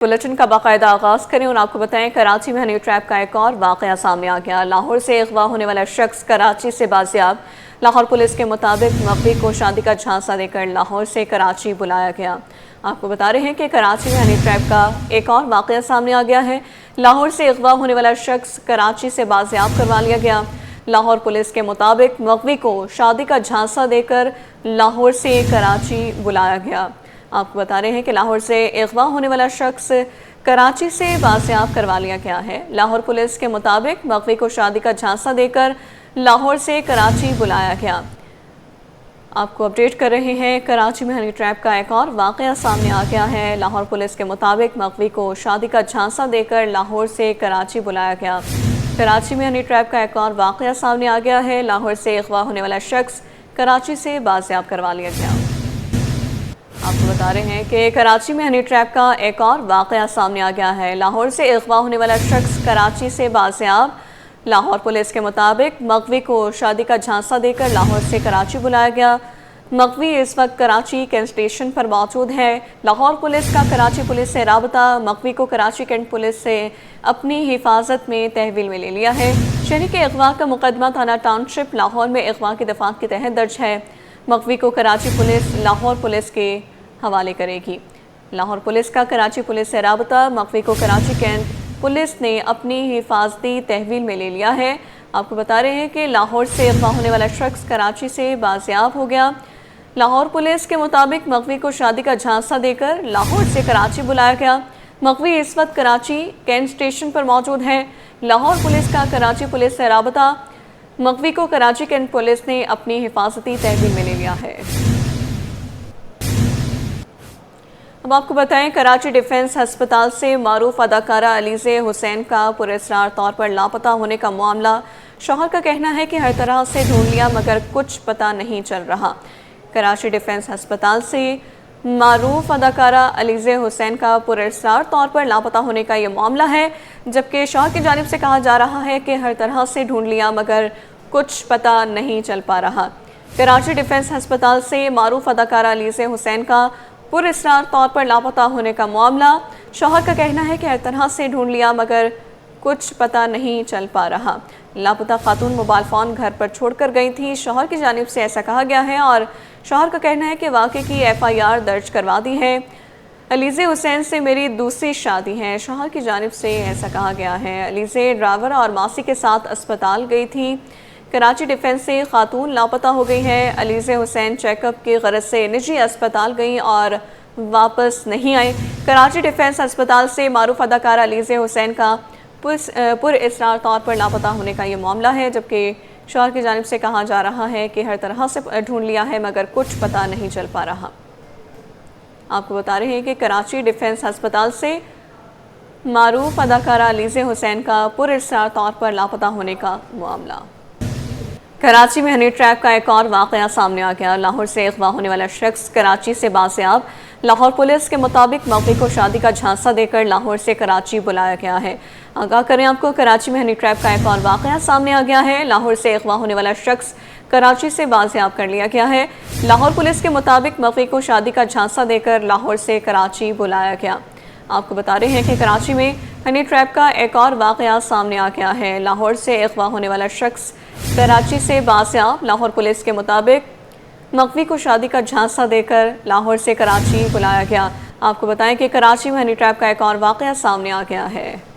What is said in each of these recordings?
Bulletin का बाकायदा आगाज करें और आपको बताएं कराची में हनी ट्रैप का एक और वाकया सामने आ गया। लाहौर से अगवा होने वाला शख्स कराची से बाजियाब। लाहौर पुलिस के मुताबिक मगवी को शादी का झांसा देकर लाहौर से कराची बुलाया गया। आपको बता रहे हैं कि कराची में हनी ट्रैप का एक और वाकया सामने आ गया है। लाहौर से अगवा होने वाला शख्स कराची से बाजियाब करवा लिया गया। लाहौर पुलिस के मुताबिक मगवी को शादी का झांसा देकर लाहौर से कराची बुलाया गया। आपको बता रहे हैं कि लाहौर से अगवा होने वाला शख्स कराची से बाजियाब करवा लिया गया है। लाहौर पुलिस के मुताबिक मगवी को शादी का झांसा देकर लाहौर से कराची बुलाया गया। आपको अपडेट कर रहे हैं, कराची में हनी ट्रैप का एक और वाकया सामने आ गया है। लाहौर पुलिस के मुताबिक मगवी को शादी का झांसा देकर लाहौर से कराची बुलाया गया। कराची में हनी ट्रैप का एक और वाकया सामने आ गया है। लाहौर से अगवा होने वाला शख्स कराची से बाजियाब करवा लिया गया। आपको बता रहे हैं कि कराची में हनी ट्रैप का एक और वाकया सामने आ गया है। लाहौर से अगवा होने वाला शख्स कराची से बाजियाब। लाहौर पुलिस के मुताबिक मगवी को शादी का झांसा देकर लाहौर से कराची बुलाया गया। मगवी इस वक्त कराची कैंट स्टेशन पर मौजूद है। लाहौर पुलिस का कराची पुलिस से राबता मगवी को कराची कैंट पुलिस से अपनी हिफाजत में तहवील में ले लिया है। शहरी के अगवा का मुकदमा थाना टाउनशिप लाहौर में अगवा की दफात के तहत दर्ज है। मगवी को कराची पुलिस लाहौर पुलिस के हवाले करेगी। लाहौर पुलिस का कराची पुलिस से राबता मगवी को कराची कैंट पुलिस ने अपनी हिफाजती तहवील में ले लिया है। आपको बता रहे हैं कि लाहौर से अगवा होने वाला शख्स कराची से बाजियाब हो गया। लाहौर पुलिस के मुताबिक मगवी को शादी का झांसा देकर लाहौर से कराची बुलाया गया। मगवी इस वक्त कराची कैंट स्टेशन पर मौजूद है। लाहौर पुलिस का कराची पुलिस से राबता मगवी को कराची कैंट पुलिस ने अपनी हिफाजती तहवील में ले लिया है। अब आपको बताएं, कराची डिफेंस हस्पताल से मारूफ अदाकारा अलीज़े हुसैन का पुरअसरार तौर पर लापता होने का मामला। शौहर का कहना है कि हर तरह से ढूंढ लिया मगर कुछ पता नहीं चल रहा। कराची डिफेंस हस्पताल से मारूफ अदाकारा अलीज़े हुसैन का पुरअसरार तौर पर लापता होने का ये मामला है, जबकि शौहर की जानिब से कहा जा रहा है कि हर तरह से ढूंढ लिया मगर कुछ पता नहीं चल पा रहा। कराची डिफेंस हस्पताल से मारूफ अदाकारा अलीज़े हुसैन का पुरअसरार तौर पर लापता होने का मामला। शौहर का कहना है कि हर तरह से ढूंढ लिया मगर कुछ पता नहीं चल पा रहा। लापता खातून मोबाइल फ़ोन घर पर छोड़कर गई थी। शौहर की जानिब से ऐसा कहा गया है और शौहर का कहना है कि वाक़े की FIR दर्ज करवा दी है। अलीज़े हुसैन से मेरी दूसरी शादी है, शौहर की जानिब से ऐसा कहा गया है। अलीज़े ड्राइवर और मासी के साथ अस्पताल गई थी। कराची डिफेंस से खातून लापता हो गई है। अलीज़े हुसैन चेकअप की गरज से निजी अस्पताल गई और वापस नहीं आई। कराची डिफेंस अस्पताल से मारूफ अदाकारा अलीज़े हुसैन का पुरअसरार तौर पर लापता होने का ये मामला है, जबकि शौहर की जानिब से कहा जा रहा है कि हर तरह से ढूंढ लिया है मगर कुछ पता नहीं चल पा रहा। आपको बता रहे हैं कि कराची डिफेंस अस्पताल से मारूफ अदाकारा अलीज़े हुसैन का पुरअसरार तौर पर लापता होने का मामला। कराची में हनी ट्रैप का एक और वाकया सामने आ गया। लाहौर से अगवा होने वाला शख्स कराची से बाजियाब। लाहौर पुलिस के मुताबिक मौके को शादी का झांसा देकर लाहौर से कराची बुलाया गया है। आगाह करें आपको, कराची में हनी ट्रैप का एक और वाकया सामने आ गया है। लाहौर से अगवा होने वाला शख्स कराची से बाजियाब कर लिया गया है। लाहौर पुलिस के मुताबिक मौके को शादी का झांसा देकर लाहौर से कराची बुलाया गया। आपको बता रहे हैं कि कराची में हनी ट्रैप का एक और वाकया सामने आ गया है। लाहौर से अगवा होने वाला शख्स कराची से बाजियाब। लाहौर पुलिस के मुताबिक मगवी को शादी का झांसा देकर लाहौर से कराची बुलाया गया। आपको बताएं कि कराची में हनी ट्रैप का एक और वाकया सामने आ गया है।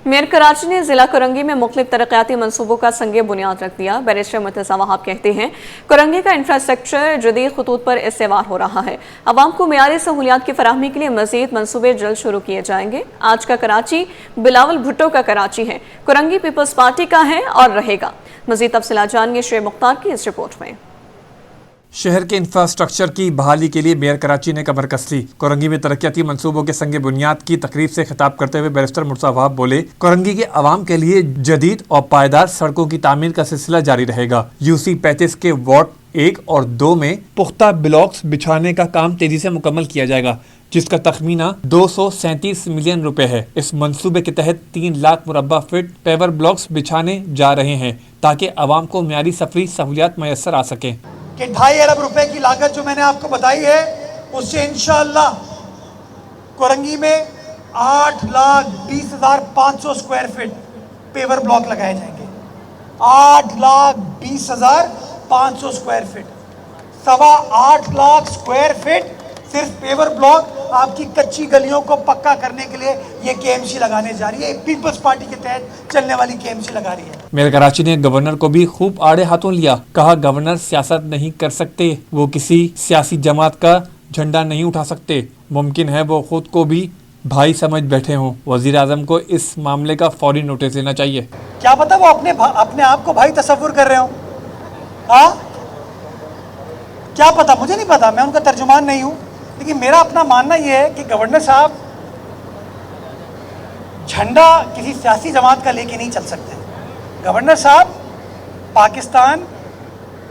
मेयर कराची ने ज़िला करंगी में मुख्तलिफ तरक्याती मनसूबों का संगे बुनियाद रख दिया। बैरिस्टर मुर्तज़ा वहाब कहते हैं, करंगी का इंफ्रास्ट्रक्चर जदीद खतूत पर इस्तेमाल हो रहा है। अवाम को मेयारी सहूलियात की फराहमी के लिए मज़ीद मनसूबे जल्द शुरू किए जाएंगे। आज का कराची बिलावल भुट्टो का कराची है, करंगी पीपल्स पार्टी का है और रहेगा। मज़ीद तफसीलात जानिए शेर मुख्तार की इस रिपोर्ट में। शहर के इंफ्रास्ट्रक्चर की बहाली के लिए मेयर कराची ने कमर कस ली। करंगी में तरक्याती मंसूबों के संगे बुनियाद की तकरीब से खिताब करते हुए बैरिस्टर मुर्तज़ा वहाब बोले, करंगी के अवाम के लिए जदीद और पायदार सड़कों की तामीर का सिलसिला जारी रहेगा। UC 35 के वार्ड 1 और 2 में पुख्ता ब्लॉक्स बिछाने का काम तेजी से मुकम्मल किया जाएगा, जिसका तखमीना 237 मिलियन रुपए है। इस मंसूबे के तहत 3 लाख मुरब्बा फीट पेवर ब्लॉक्स बिछाने जा रहे हैं ताकि अवाम को म्यारी सफरी सहूलियात मैसर आ सके। कि 2.5 अरब रुपए की लागत जो मैंने आपको बताई है, उससे इंशाअल्लाह کورنگی میں 8,20,500 اسکوائر فٹ پیور بلاک لگائے جائیں گے. 8,20,500 square feet, 8.25 lakh square feet صرف پیور بلاک آپ کی کچی گلیوں کو پکا کرنے کے لیے یہ KMC لگانے جا رہی ہے. پیپلز پارٹی کے تحت چلنے والی KMC لگا رہی ہے. میئر کراچی نے گورنر کو بھی خوب آڑے ہاتھوں لیا. کہا گورنر سیاست نہیں کر سکتے, وہ کسی سیاسی جماعت کا جھنڈا نہیں اٹھا سکتے. ممکن ہے وہ خود کو بھی بھائی سمجھ بیٹھے ہوں. وزیر اعظم کو اس معاملے کا فوری نوٹس لینا چاہیے. کیا پتا وہ اپنے آپ کو بھائی تصور کر رہے ہوں. ہاں کیا پتا, مجھے نہیں پتا, میں ان کا ترجمان نہیں ہوں. لیکن میرا اپنا ماننا یہ ہے کہ گورنر صاحب جھنڈا کسی سیاسی جماعت کا لے کے نہیں چل سکتے. گورنر صاحب پاکستان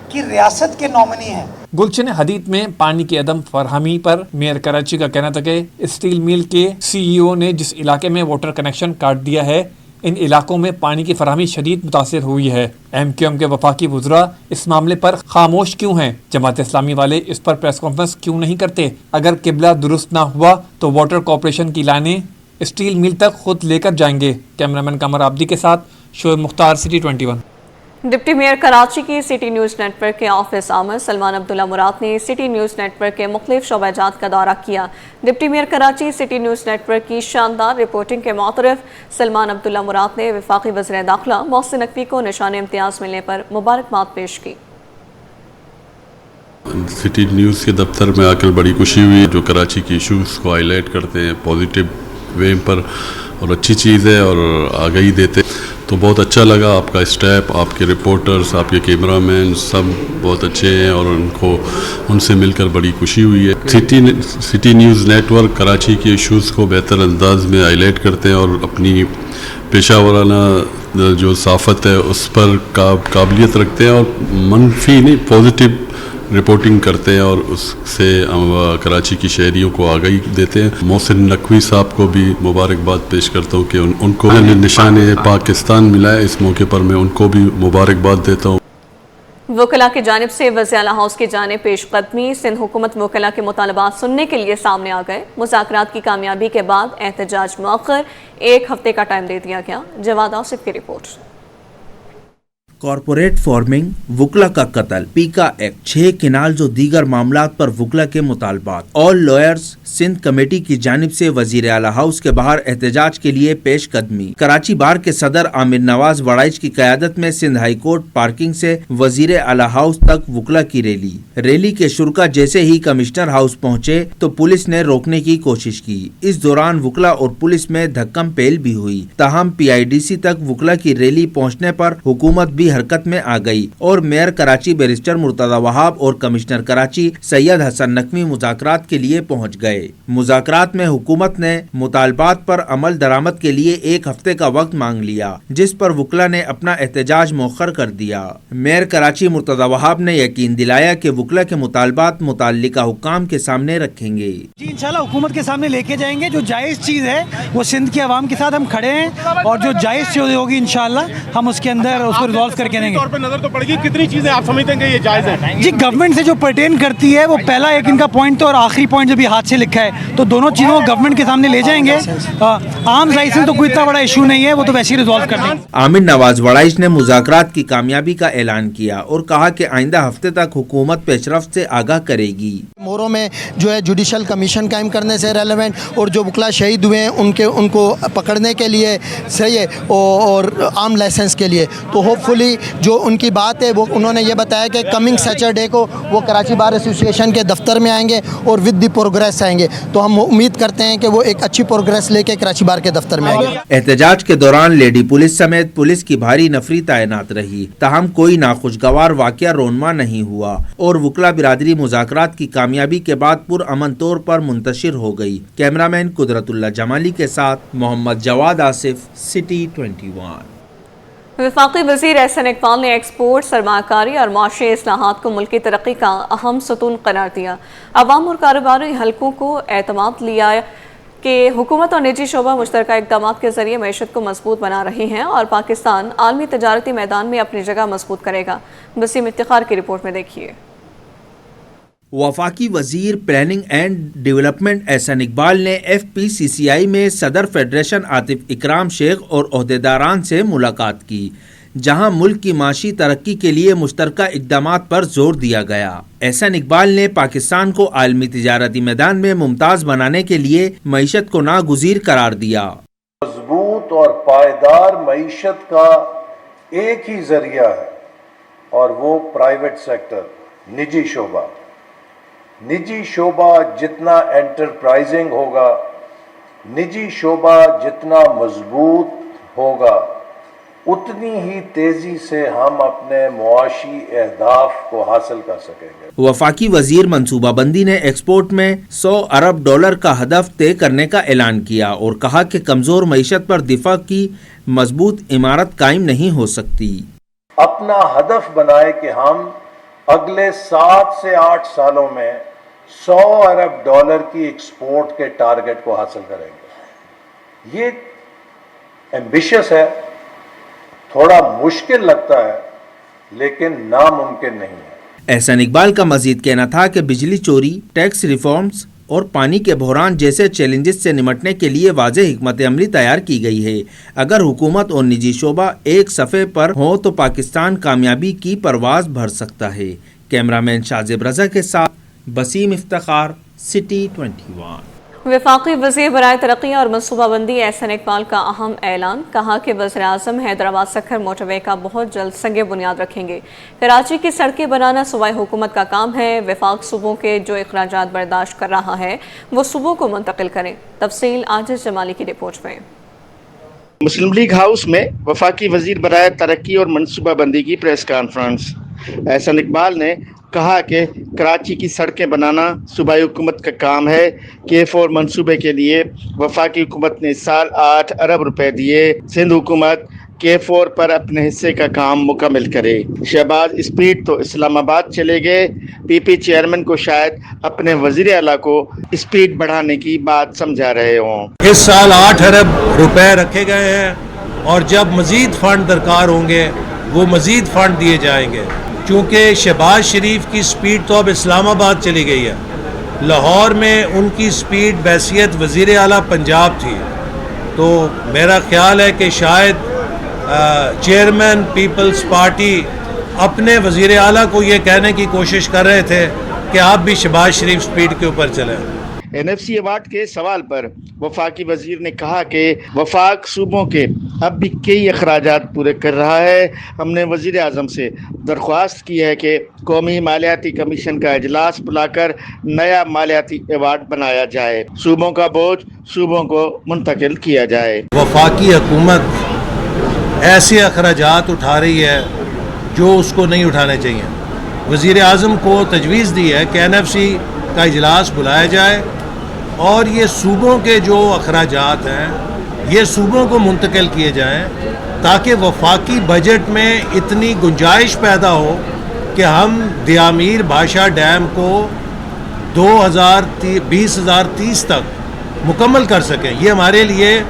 کی ریاست کے نومنی ہیں. گلشن حدید میں پانی کی عدم فراہمی پر میئر کراچی کا کہنا تھا کہ اسٹیل مل کے CEO نے جس علاقے میں واٹر کنیکشن کاٹ دیا ہے, ان علاقوں میں پانی کی فراہمی شدید متاثر ہوئی ہے. MQM کے وفاقی وزراء اس معاملے پر خاموش کیوں ہیں؟ جماعت اسلامی والے اس پر پریس کانفرنس کیوں نہیں کرتے؟ اگر قبلہ درست نہ ہوا تو واٹر کارپوریشن کی لائنیں اسٹیل مل تک خود لے کر جائیں گے. کیمرامین قمر عابدی کے ساتھ شعیب مختار, City 21. ڈپٹی میئر کراچی کی سٹی نیوز نیٹ ورک کے آفس آمد سلمان عبداللہ مراد نے سٹی نیوز نیٹ ورک کے مختلف شعبہ جات کا دورہ کیا. Deputy mayor Karachi city news network کی شاندار رپورٹنگ کے معترف سلمان عبداللہ مراد نے وفاقی وزیر داخلہ محسن نقوی کو نشان امتیاز ملنے پر مبارکباد پیش کی. سٹی نیوز کے دفتر میں آ کر بڑی خوشی ہوئی, جو کراچی کی ایشوز کو ہائی لائٹ کرتے ہیں پازیٹیو وے پر, اور اچھی چیز ہے اور آگاہی دیتے, تو بہت اچھا لگا. آپ کا اسٹیپ, آپ کے رپورٹرز, آپ کے کیمرہ مین سب بہت اچھے ہیں اور ان سے مل کر بڑی خوشی ہوئی ہے. City news network Karachi کے ایشوز کو بہتر انداز میں ہائی لائٹ کرتے ہیں اور اپنی پیشہ ورانہ جو صافت ہے اس پر قابلیت رکھتے ہیں اور منفی نہیں پازیٹیو رپورٹنگ کرتے ہیں اور اس سے کراچی کی شہریوں کو آگاہی دیتے ہیں. محسن نقوی صاحب کو بھی مبارکباد پیش کرتا ہوں کہ ان کو نشان پاکستان ملا ہے. اس موقع پر میں ان کو بھی مبارکباد دیتا ہوں. وکلاء کی جانب سے وزیر اعلیٰ ہاؤس کی جانب پیش قدمی. سندھ حکومت وکلاء کے مطالبات سننے کے لیے سامنے آ گئے. مذاکرات کی کامیابی کے بعد احتجاج مؤخر 1 ہفتے کا ٹائم دے دیا گیا. جواد آصف کی رپورٹ. کارپوریٹ فارمنگ, وکلا کا قتل, پیکا ایکٹ, 6 کینالز و دیگر معاملات پر وکلا کے مطالبات. آل لائرز سندھ کمیٹی کی جانب سے وزیر اعلیٰ ہاؤس کے باہر احتجاج کے لیے پیش قدمی. کراچی بار کے صدر عامر نواز وڑائچ کی قیادت میں سندھ ہائی کورٹ پارکنگ سے وزیر اعلیٰ ہاؤس تک وکلا کی ریلی کے شرکا جیسے ہی کمشنر ہاؤس پہنچے تو پولیس نے روکنے کی کوشش کی. اس دوران وکلا اور پولیس میں دھکم پیل بھی ہوئی. تاہم PIDC تک وکلا کی ریلی پہنچنے پر حکومت بھی حرکت میں آ گئی اور میئر کراچی بیرسٹر مرتضی وہاب اور کمشنر کراچی سید حسن نقوی مذاکرات کے لیے پہنچ گئے. مذاکرات میں حکومت نے مطالبات پر عمل درآمد کے لیے 1 ہفتے کا وقت مانگ لیا, جس پر وکلا نے اپنا احتجاج مؤخر کر دیا. میئر کراچی مرتضی وہاب نے یقین دلایا کہ وکلا کے مطالبات متعلقہ حکام کے سامنے رکھیں گے. جی انشاءاللہ حکومت کے سامنے لے کے جائیں گے. جو جائز چیز ہے وہ سندھ کے عوام کے ساتھ ہم کھڑے ہیں اور جو جائز چیز ہوگی انشاءاللہ ہم اس کے اندر اس کو ریزالو کر کے دیں گے. نظر تو پڑے گی کتنی چیزیں آپ سمجھتے ہیں کہ یہ جائز ہے؟ جی گورنمنٹ سے جو پرٹین کرتی ہے وہ پہلا ایک ان کا پوائنٹ تو اور آخری پوائنٹ جو بھی ہاتھ سے لکھا ہے, تو دونوں چیزوں کو گورنمنٹ کے سامنے لے جائیں گے. عام لائسنس تو کوئی اتنا بڑا ایشو نہیں ہے, وہ تو ویسے ہی ریزالو کر دیں گے. عامر نواز وڑائچ نے مذاکرات کی کامیابی کا اعلان کیا اور کہا کہ آئندہ ہفتے تک حکومت پیش رفت سے آگاہ کرے گی. موروں میں جو ہے جوڈیشل کمیشن قائم کرنے سے ریلیونٹ, اور جو وکلا شہید ہوئے ہیں ان کو پکڑنے کے لیے صحیح ہے, اور عام لائسنس کے لیے. تو ہوپ فلی جو ان کی بات ہے وہ انہوں نے یہ بتایا کہ کمنگ سیٹرڈے کو وہ کراچی بار ایسوسیشن کے دفتر میں آئیں گے اور ود دی پروگریس آئیں گے. تو ہم امید کرتے ہیں کہ وہ ایک اچھی پروگریس لے کے کراچی بار کے دفتر میں آئیں گے. احتجاج کے دوران لیڈی پولیس سمیت پولیس کی بھاری نفری تعینات رہی. تاہم کوئی ناخوشگوار واقعہ رونما نہیں ہوا اور وکلا برادری مذاکرات کی کامیابی کے بعد پرامن طور پر منتشر ہو گئی. کیمرامین قدرت اللہ جمالی کے ساتھ محمد جواد آصف, City 21. وفاقی وزیر احسن اقبال نے ایکسپورٹ, سرمایہ کاری اور معاشی اصلاحات کو ملکی ترقی کا اہم ستون قرار دیا. عوام اور کاروباری حلقوں کو اعتماد لیا کہ حکومت اور نجی شعبہ مشترکہ اقدامات کے ذریعے معیشت کو مضبوط بنا رہی ہیں اور پاکستان عالمی تجارتی میدان میں اپنی جگہ مضبوط کرے گا. وسیم افتخار کی رپورٹ میں دیکھیے. वफाकी वजीर planning and development Ahsan Iqbal ने FPCCI में सदर फेडरेशन आतिफ इकराम शेख और ओहदेदारान से मुलाकात की, जहां मुल्क की माशी तरक्की के लिए मुश्तरका इक़दामात पर जोर दिया गया। एहसन इकबाल ने पाकिस्तान को आलमी तिजारती मैदान में मुमताज़ बनाने के लिए मईशत को नागुज़ीर करार दिया। मजबूत और पायदार मईशत का एक ही जरिया है और वो प्राइवेट सेक्टर, निजी शोबा। निजी शोबा जितना एंटरप्राइजिंग होगा, निजी शोबा जितना मजबूत होगा, उतनी ही तेजी से हम अपने मुआशी अहदाफ को हासिल कर सकेंगे। वफाकी वजीर मनसूबाबंदी ने एक्सपोर्ट में $100 अरब का हदफ तय करने का ऐलान किया और कहा कि कमजोर मईशत पर दिफा की मजबूत इमारत कायम नहीं हो सकती। अपना हदफ बनाए कि हम अगले 7 से 8 सालों में $100 अरब की एक्सपोर्ट के टारगेट को हासिल करेंगे। ये एम्बिशियस है, थोड़ा मुश्किल लगता है, लेकिन नामुमकिन नहीं है। एहसन इकबाल का मजीद कहना था कि बिजली चोरी, टैक्स रिफॉर्म्स और पानी के बहरान जैसे चैलेंजेस से निमटने के लिए वाज़ेह हिकमत अमली तैयार की गई है। अगर हुकूमत और निजी शोबा एक सफ़े पर हो तो पाकिस्तान कामयाबी की परवाज़ भर सकता है। कैमरामैन शाजिब रज़ा के साथ बसीम इफ्तिखार, सिटी 21। वफाकी वज़ीर बराए तरक्की और मनसूबाबंदी एहसन इकबाल का अहम ऐलान, कहा कि वज़ीर-ए-आज़म हैदराबाद सक्खर मोटरवे का बहुत जल्द संगे बुनियाद रखेंगे। कराची की सड़कें बनाना सूबाई हुकूमत का काम है। वफाक सूबों के जो अखराजात बर्दाश्त कर रहा है वो सूबों को मुंतकिल करें। तफसील आजिज़ जमाली की रिपोर्ट में। मुस्लिम लीग हाउस में वफाकी वज़ीर बराए तरक्की और मनसूबाबंदी की प्रेस कॉन्फ्रेंस। एहसन इकबाल ने कहा कि कराची की सड़कें बनाना सूबाई हुकूमत का काम है। K4 मंसूबे के लिए वफाकी हुकूमत ने इस साल 8 अरब रुपए दिए। सिंध हुकूमत K4 पर अपने हिस्से का काम मुकम्मल करे। शहबाज स्पीड तो इस्लामाबाद चले गए। PP चेयरमैन को शायद अपने वज़ीर आला को स्पीड बढ़ाने की बात समझा रहे हों। इस साल 8 अरब रुपए रखे गए हैं और जब मज़ीद फंड दरकार होंगे वो मज़ीद फंड दिए जाएंगे, क्योंकि शहबाज शरीफ की स्पीड तो अब इस्लामाबाद चली गई है। लाहौर में उनकी स्पीड बैसियत वज़ीर आला पंजाब थी, तो मेरा ख्याल है कि शायद चेयरमैन पीपल्स पार्टी अपने वज़ीर आला को ये कहने की कोशिश कर रहे थे कि आप भी शहबाज शरीफ स्पीड के ऊपर चलें। NFC अवार्ड के सवाल पर वफाकी वजीर ने कहा कि वफाक सूबों के अब भी कई अखराजात पूरे कर रहा है। हमने वज़ीर आज़म से दरख्वास्त की है कि कौमी मालियाती कमीशन का इजलास बुलाकर नया मालियाती अवार्ड बनाया जाए, सूबों का बोझ सूबों को मुंतकिल किया जाए। वफाकी हुकूमत ऐसे अखराजात उठा रही है जो उसको नहीं उठाने चाहिए। वज़ीर आज़म को तजवीज़ दी है कि NFC का इजलास बुलाया जाए और ये सूबों के जो अखराजात हैं ये सूबों को मुंतकिल किए जाएं, ताकि वफाकी बजट में इतनी गुंजाइश पैदा हो कि हम दियामीर भाषा डैम को 2030 तक मुकम्मल कर सकें। ये हमारे लिए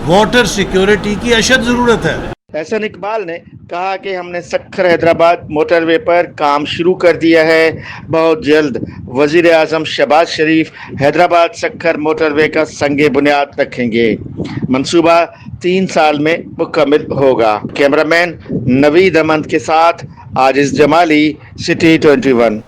वाटर सिक्योरिटी की अशद ज़रूरत है। एहसन इकबाल ने कहा कि हमने सक्खर हैदराबाद मोटरवे पर काम शुरू कर दिया है। बहुत जल्द वज़ीर आज़म शहबाज शरीफ हैदराबाद सक्खर मोटरवे का संगे बुनियाद रखेंगे। मंसूबा 3 साल में मुकम्मल होगा। कैमरामैन नवीद अहमद के साथ आजिज़ जमाली, सिटी 21।